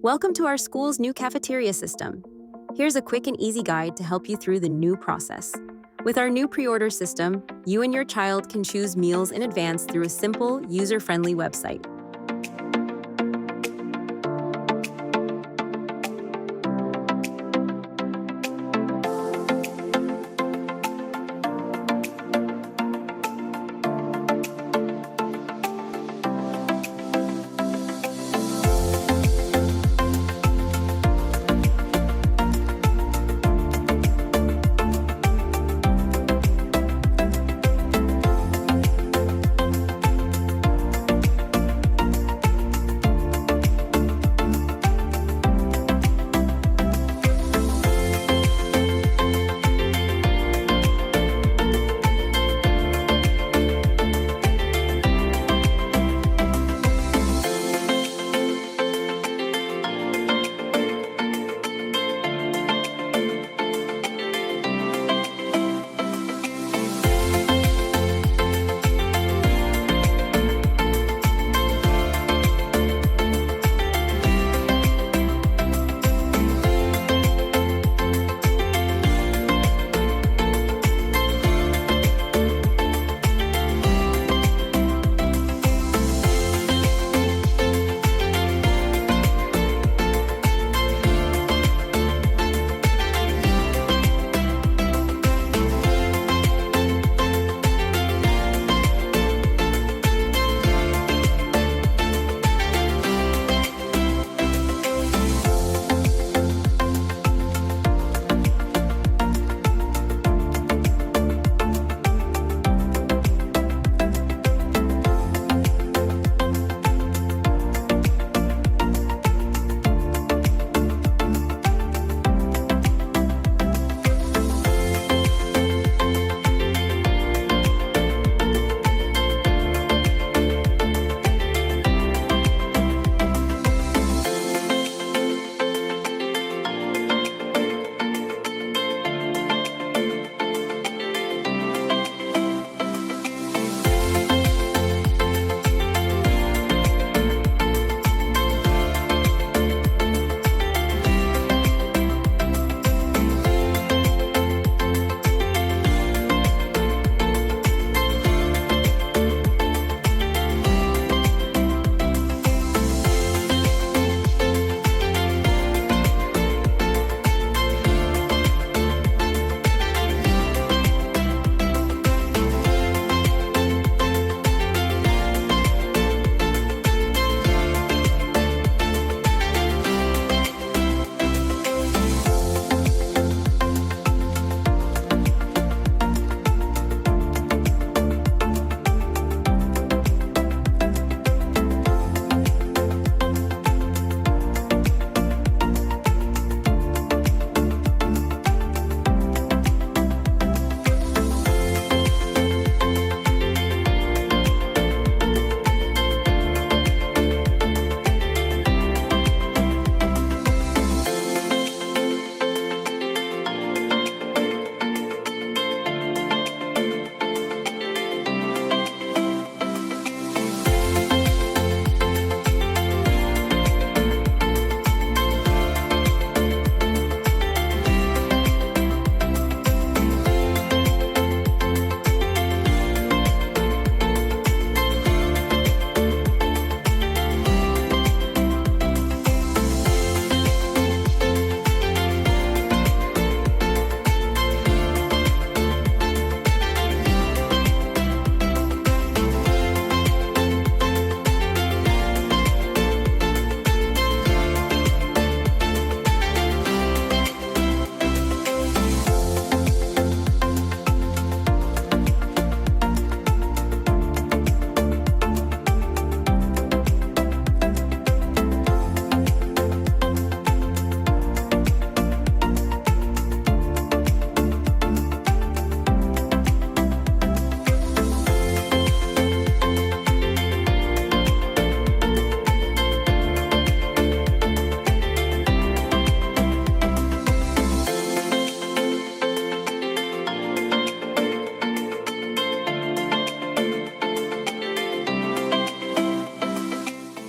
Welcome to our school's new cafeteria system. Here's a quick and easy guide to help you through the new process. With our new pre-order system, you and your child can choose meals in advance through a simple, user-friendly website.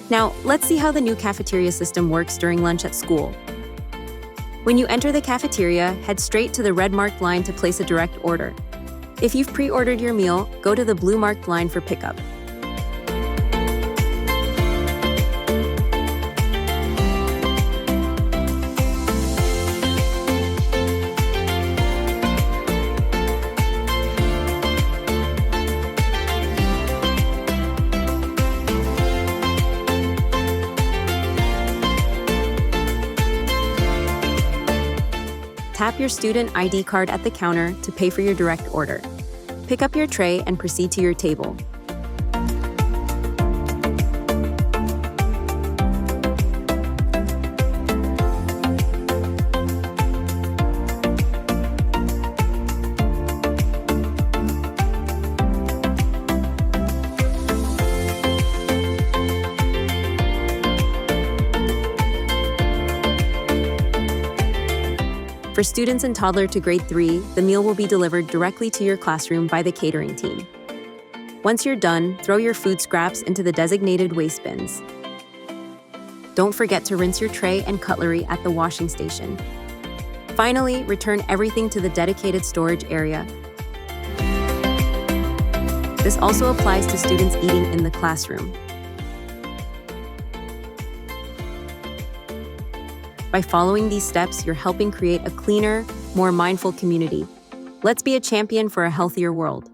Now, let's see how the new cafeteria system works during lunch at school. When you enter the cafeteria, head straight to the red marked line to place a direct order. If you've pre-ordered your meal, go to the blue marked line for pickup. Tap your student ID card at the counter to pay for your direct order. Pick up your tray and proceed to your table. For students in toddler to grade 3, the meal will be delivered directly to your classroom by the catering team. Once you're done, throw your food scraps into the designated waste bins. Don't forget to rinse your tray and cutlery at the washing station. Finally, return everything to the dedicated storage area. This also applies to students eating in the classroom. By following these steps, you're helping create a cleaner, more mindful community. Let's be a champion for a healthier world.